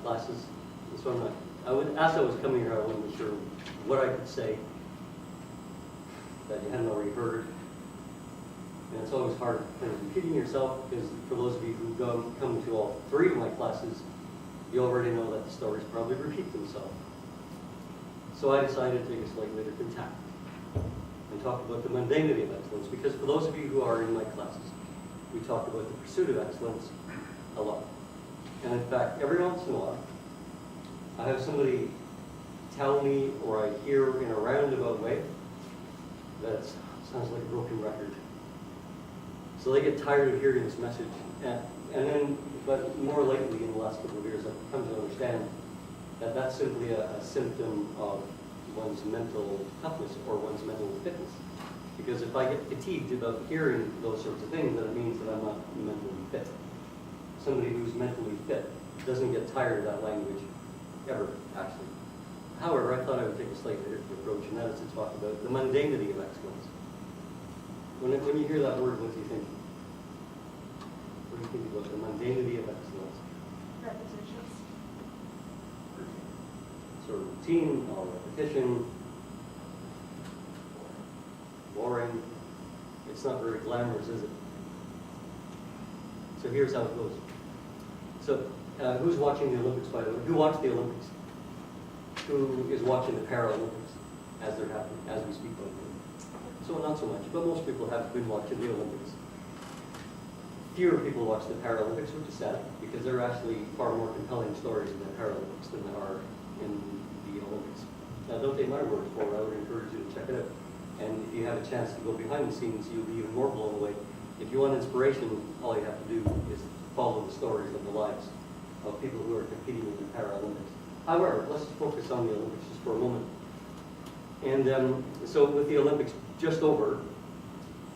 classes. And so as I was coming here, I wasn't sure what I could say that you hadn't already heard. And it's always hard kind of repeating yourself, because for those of you who come to all 3 of my classes, you already know that the stories probably repeat themselves. So I decided to take a slightly different tack and talk about the mundainity of excellence, because for those of you who are in my classes, we talk about the pursuit of excellence a lot. And in fact, every once in a while, I have somebody tell me, or I hear in a roundabout way, that it sounds like a broken record. So they get tired of hearing this message. But more lately, in the last couple of years, I've come to understand that that's simply a symptom of one's mental toughness or one's mental fitness. Because if I get fatigued about hearing those sorts of things, then it means that I'm not mentally fit. Somebody who's mentally fit doesn't get tired of that language ever, actually. However, I thought I would take a slightly different approach, and that is to talk about the mundainity of excellence. When you hear that word, what do you think? What do you think about the mundainity of excellence? Repetitious. Sort of routine, or repetition, boring. It's not very glamorous, is it? So here's how it goes. So who's watching the Olympics, by the way? Who watched the Olympics? Who is watching the Paralympics as they're happening, as we speak about them? So not so much, but most people have been watching the Olympics. Fewer people watch the Paralympics, which is sad, because there are actually far more compelling stories in the Paralympics than there are in the Olympics. Now, don't take my word for it. I would encourage you to check it out. And if you have a chance to go behind the scenes, you'll be even more blown away. If you want inspiration, all you have to do is follow the stories of the lives of people who are competing in the Paralympics. However, let's focus on the Olympics just for a moment. And so with the Olympics just over,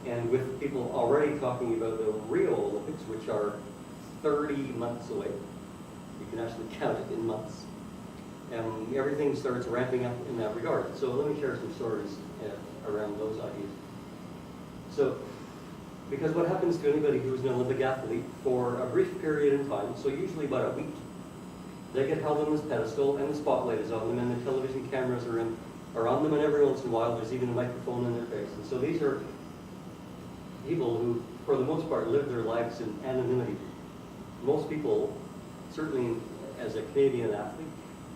and with people already talking about the Rio Olympics, which are 30 months away, you can actually count it in months, and everything starts ramping up in that regard. So let me share some stories around those ideas. So, because what happens to anybody who's an Olympic athlete for a brief period in time, so usually about a week, they get held on this pedestal and the spotlight is on them and the television cameras are on them, and every once in a while there's even a microphone in their face. And so these are people who, for the most part, live their lives in anonymity. Most people, certainly as a Canadian athlete,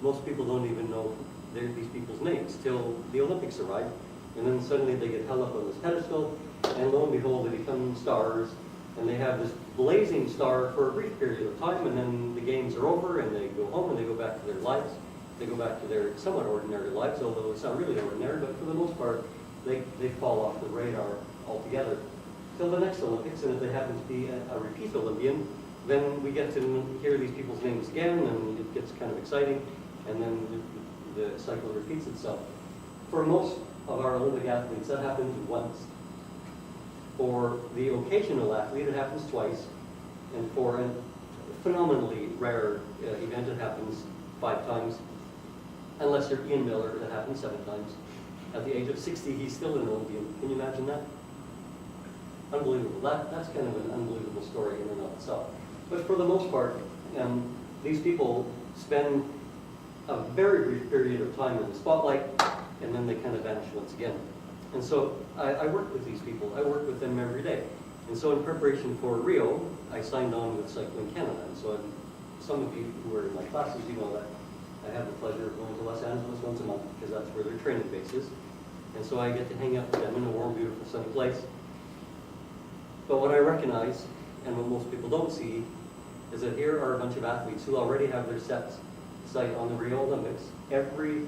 most people don't even know these people's names till the Olympics arrive, and then suddenly they get held up on this pedestal, and lo and behold, they become stars, and they have this blazing star for a brief period of time, and then the games are over, and they go home, and they go back to their lives. They go back to their somewhat ordinary lives, although it's not really ordinary, but for the most part, they fall off the radar altogether till the next Olympics. And if they happen to be a repeat Olympian, then we get to hear these people's names again, and it gets kind of exciting, and then the cycle repeats itself. For most of our Olympic athletes, that happens once. For the occasional athlete, it happens twice, and for a phenomenally rare event, it happens 5 times. Unless you're Ian Miller, that happens 7 times. At the age of 60, he's still an Olympian. Can you imagine that? Unbelievable. That's kind of an unbelievable story in and of itself. But for the most part, these people spend a very brief period of time in the spotlight, and then they kind of vanish once again. And so I work with these people. I work with them every day. And so in preparation for Rio, I signed on with Cycling Canada. And so some of you who are in my classes, you know that I have the pleasure of going to Los Angeles once a month, because that's where their training base is. And so I get to hang out with them in a warm, beautiful, sunny place. But what I recognize, and what most people don't see, is that here are a bunch of athletes who already have their sight on the Rio Olympics. Every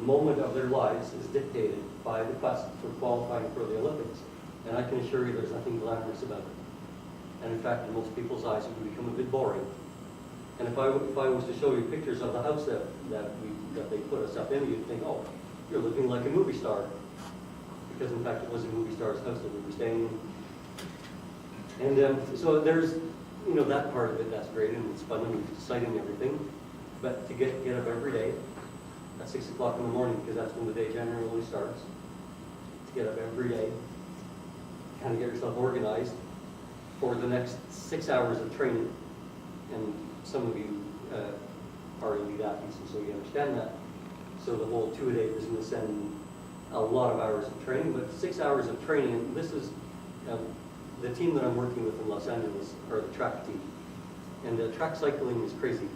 moment of their lives is dictated by the quest for qualifying for the Olympics. And I can assure you there's nothing glamorous about it. And in fact, in most people's eyes, it would become a bit boring. And if I was to show you pictures of the house that they put us up in, you'd think, oh, you're living like a movie star. Because in fact, it was a movie star's house that we were staying in. And so there's, that part of it, that's great, and it's fun and exciting and everything. But to get up every day at 6 o'clock in the morning, because that's when the day generally starts, to get up every day, kind of get yourself organized for the next 6 hours of training. And some of you are elite athletes, and so you understand that. So the whole 2-a-day is going to send a lot of hours of training, but 6 hours of training, and this is the team that I'm working with in Los Angeles, are the track team. And the track cycling is crazy,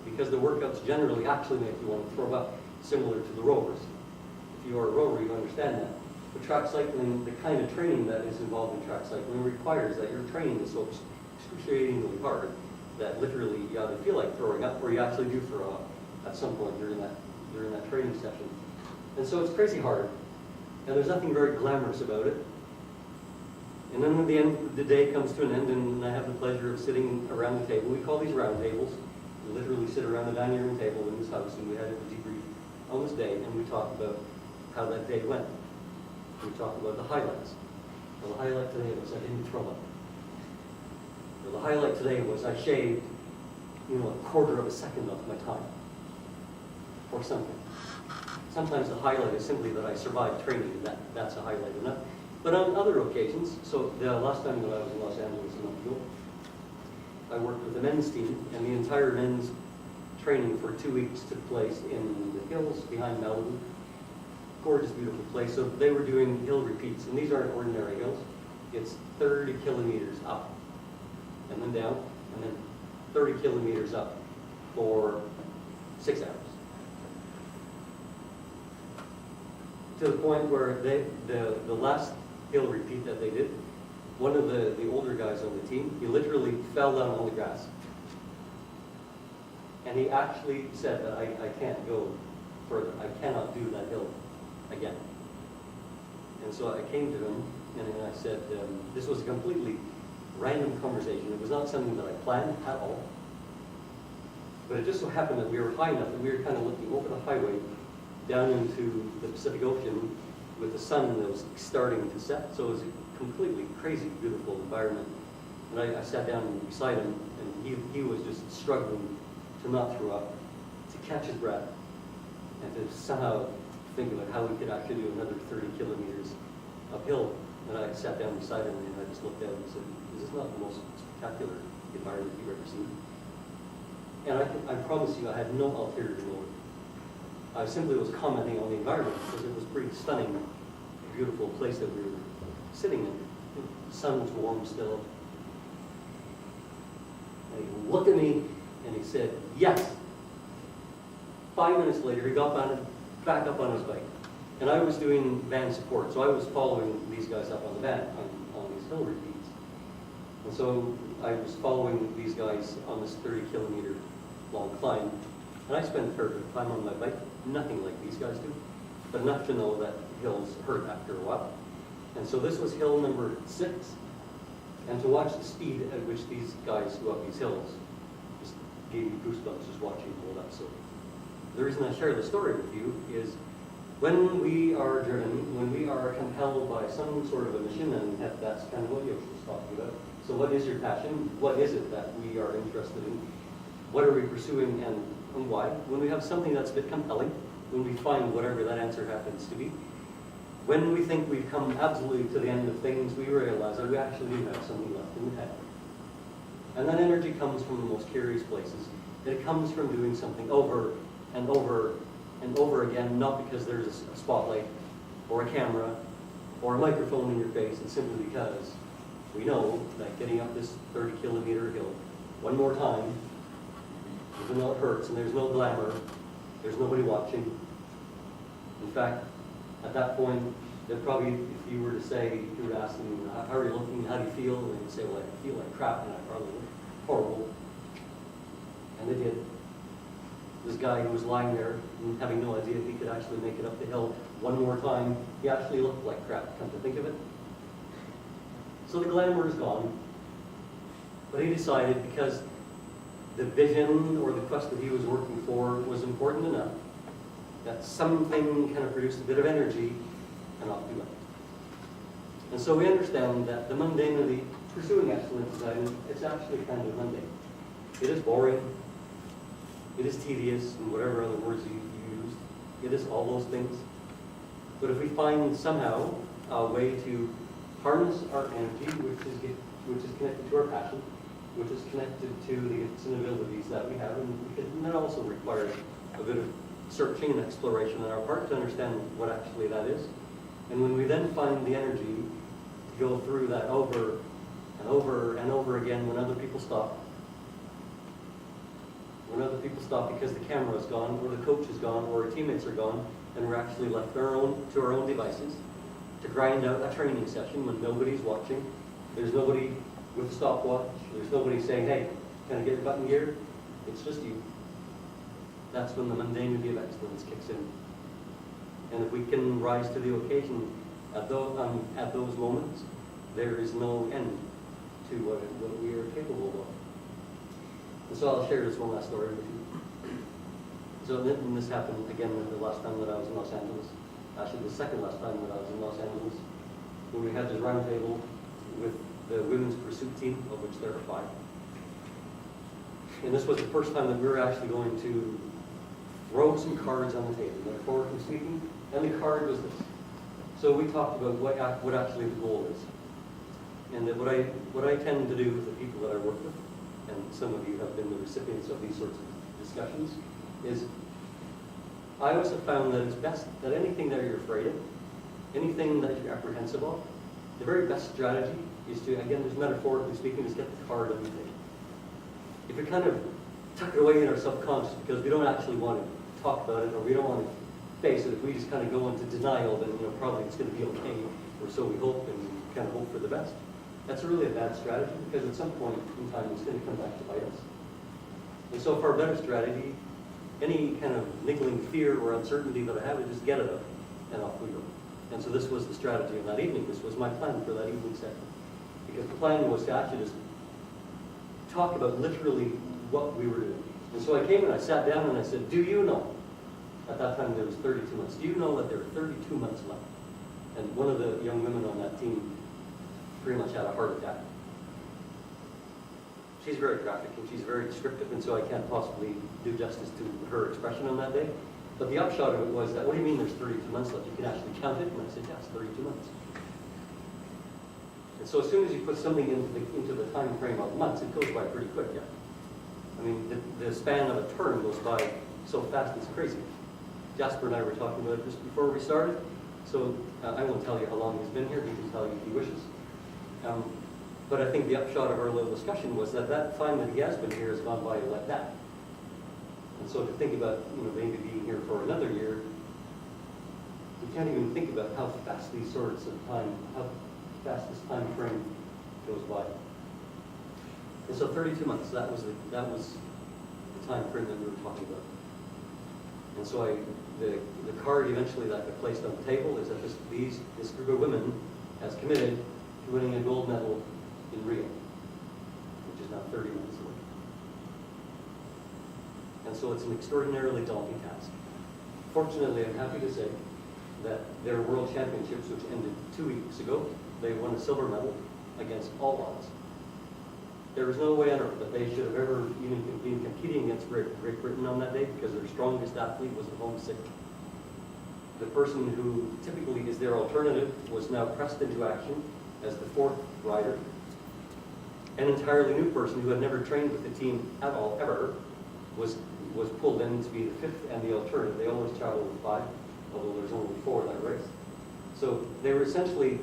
because the workouts generally actually make you want to throw up, similar to the rowers. If you are a rower, you understand that. But track cycling, the kind of training that is involved in track cycling requires that your training is so excruciatingly hard that literally you either feel like throwing up or you actually do throw up at some point during that training session. And so it's crazy hard, and there's nothing very glamorous about it. And then at the end, the day comes to an end, and I have the pleasure of sitting around the table. We call these round tables. We literally sit around the dining room table in this house, and we had a debrief on this day, and we talk about how that day went. We talk about the highlights. Well, the highlight today was I didn't throw up. Well, the highlight today was I shaved, a quarter of a second off my time, or something. Sometimes the highlight is simply that I survived training, and that's a highlight enough. But on other occasions, so the last time that I was in Los Angeles a month ago, I worked with the men's team, and the entire men's training for 2 weeks took place in the hills behind Malibu. Gorgeous, beautiful place. So they were doing hill repeats, and these aren't ordinary hills. It's 30 kilometers up, and then down, and then 30 kilometers up for 6 hours. To the point where the last hill repeat that they did, one of the older guys on the team, he literally fell down on the grass. And he actually said that I can't go further. I cannot do that hill again. And so I came to him and I said, this was a completely random conversation. It was not something that I planned at all. But it just so happened that we were high enough that we were kind of looking over the highway down into the Pacific Ocean with the sun that was starting to set. So it was a completely crazy, beautiful environment. And I sat down beside him, and he was just struggling to not throw up, to catch his breath, and to somehow think about how we could actually do another 30 kilometers uphill. And I sat down beside him, and I just looked at him and said, "Is this not the most spectacular environment you've ever seen?" And I promise you, I had no ulterior motive. I simply was commenting on the environment because it was pretty stunning, beautiful place that we were sitting in. The sun was warm still. And he looked at me and he said, "Yes." 5 minutes later, he got back up on his bike. And I was doing van support, so I was following these guys up on the van, on these hill repeats. And so I was following these guys on this 30-kilometer long climb. And I spent a fair bit of time on my bike, nothing like these guys do, but enough to know that hills hurt after a while. And so this was hill number 6. And to watch the speed at which these guys go up these hills just gave me goosebumps just watching all that. So the reason I share the story with you is when we are driven, when we are compelled by some sort of a mission, and that's kind of what Yosh was talking about. So what is your passion? What is it that we are interested in? What are we pursuing and why? When we have something that's a bit compelling, when we find whatever that answer happens to be, when we think we've come absolutely to the end of things, we realize that we actually do have something left in the tank. And that energy comes from the most curious places. It comes from doing something over and over and over again, not because there's a spotlight or a camera or a microphone in your face. It's simply because we know that getting up this 30-kilometer hill one more time, even though it hurts and there's no glamour, there's nobody watching. In fact, at that point, they'd probably, if you were to say, if you were to ask them, how are you looking, how do you feel? And they'd say, well, I feel like crap, and I probably look horrible. And they did. This guy who was lying there, and having no idea if he could actually make it up the hill one more time, he actually looked like crap, come to think of it. So the glamour is gone. But he decided, because the vision or the quest that he was working for was important enough, that something kind of produced a bit of energy, and off we went. And so we understand that the mundainity, pursuing excellence, it's actually kind of mundane. It is boring, it is tedious, and whatever other words you used, it is all those things. But if we find somehow a way to harness our energy, which is connected to our passion, which is connected to the gifts and abilities that we have, and that also requires a bit of searching and exploration on our part to understand what actually that is. And when we then find the energy to go through that over and over and over again when other people stop, because the camera is gone, or the coach is gone, or our teammates are gone, and we're actually left to our own devices to grind out a training session when nobody's watching. There's nobody with a stopwatch. There's nobody saying, hey, can I get your button gear? It's just you. That's when the mundanity of excellence kicks in. And if we can rise to the occasion at those moments, there is no end to what we are capable of. And so I'll share this one last story with you. So this happened again the last time that I was in Los Angeles. Actually, the second last time that I was in Los Angeles, when we had this round table with the women's pursuit team, of which there are 5. And this was the first time that we were actually going to throw some cards on the table, metaphorically speaking, and the card was this. So we talked about what actually the goal is. And that what I tend to do with the people that I work with, and some of you have been the recipients of these sorts of discussions, is I always have found that it's best that anything that you're afraid of, anything that you're apprehensive of, the very best strategy is to, again, just metaphorically speaking, is get the card on the table. If we kind of tuck it away in our subconscious because we don't actually want to talk about it, or we don't want to face it, if we just kind of go into denial, then probably it's going to be okay, or so we hope, and we kind of hope for the best. That's really a bad strategy, because at some point in time it's going to come back to bite us. And so for a better strategy, any kind of niggling fear or uncertainty that I have, I just get it out, and off we go. And so this was the strategy of that evening. This was my plan for that evening session. Because the plan was to actually just talk about literally what we were doing. And so I came and I sat down and I said, do you know, at that time there was 32 months, do you know that there are 32 months left? And one of the young women on that team pretty much had a heart attack. She's very graphic and she's very descriptive, and so I can't possibly do justice to her expression on that day. But the upshot of it was that, what do you mean there's 32 months left? You can actually count it? And I said, yes, 32 months. And so as soon as you put something into the time frame of months, it goes by pretty quick, yeah. I mean, the span of a term goes by so fast, it's crazy. Jasper and I were talking about it just before we started. So I won't tell you how long he's been here. He can tell you if he wishes. But I think the upshot of our little discussion was that time that he has been here has gone by like that. And so to think about, maybe being here for another year, you can't even think about how fast these sorts of time, how fast this time frame goes by. And so 32 months, that was the time frame that we were talking about. And so the card eventually that got placed on the table is that this group of women has committed to winning a gold medal in Rio, which is now 30 months away. And so it's an extraordinarily daunting task. Fortunately, I'm happy to say that their World Championships, which ended 2 weeks ago, they won a silver medal against all odds. There was no way on earth that they should have ever even been competing against Great Britain on that day, because their strongest athlete was at home sick. The person who typically is their alternative was now pressed into action as the 4th rider. An entirely new person who had never trained with the team at all, ever, was pulled in to be the 5th and the alternative. They always travel with 5, although there's only 4 in that race. So they were essentially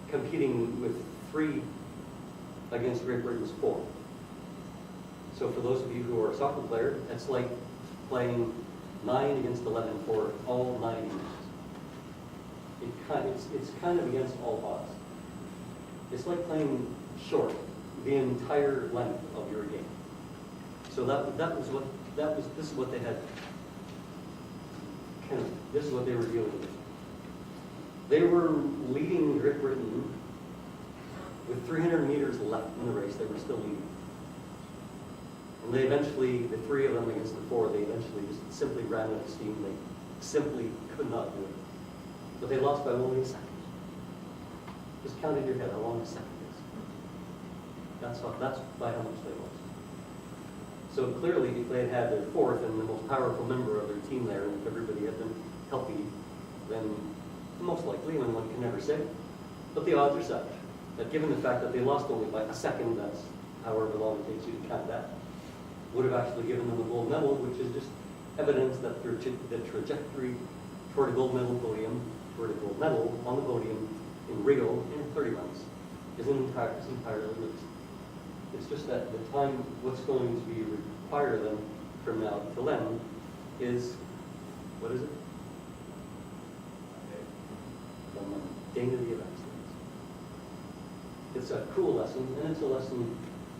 competing with 3 against Great Britain's 4. So for those of you who are a soccer player, it's like playing 9 against 11 for all 9 games. It's kind of against all odds. It's like playing short the entire length of your game. So this is what they had. This is what they were dealing with. They were leading Great Britain with 300 meters left in the race. They were still leading. And they eventually, the 3 of them against the 4, they eventually just simply ran out of steam. They simply could not do it. But they lost by only a second. Just count in your head how long a second is. That's by how much they lost. So clearly, if they had had their 4th and the most powerful member of their team there, and if everybody had been healthy, then most likely, and one can never say, but the odds are such that given the fact that they lost only by a second, that's however long it takes you to count that, would have actually given them a gold medal, which is just evidence that the trajectory toward a gold medal podium, toward a gold medal on the podium in Rio in 30 months is entirely loose. It's just that the time, what's going to be require them from now till then is, what is it? The mundainity of excellence. It's a cool lesson, and it's a lesson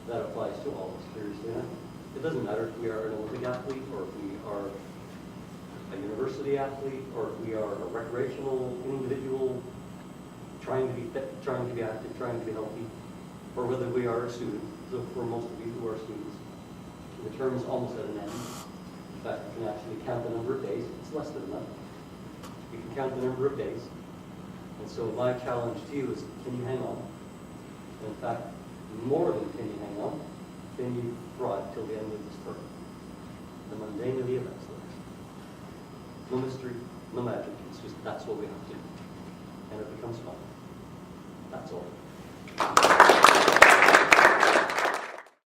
that applies to all of us, seriously enough. It doesn't matter if we are an Olympic athlete, or if we are a university athlete, or if we are a recreational individual trying to be fit, trying to be active, trying to be healthy, or whether we are a student. So for most of you who are students, the term is almost at an end. In fact, you can actually count the number of days. It's less than enough. You can count the number of days. And so my challenge to you is, can you hang on? And in fact, more than can you hang on, can you thrive till the end of this term? The mundainity of excellence. No mystery, no magic. It's just that's what we have to do. And it becomes fun. That's all.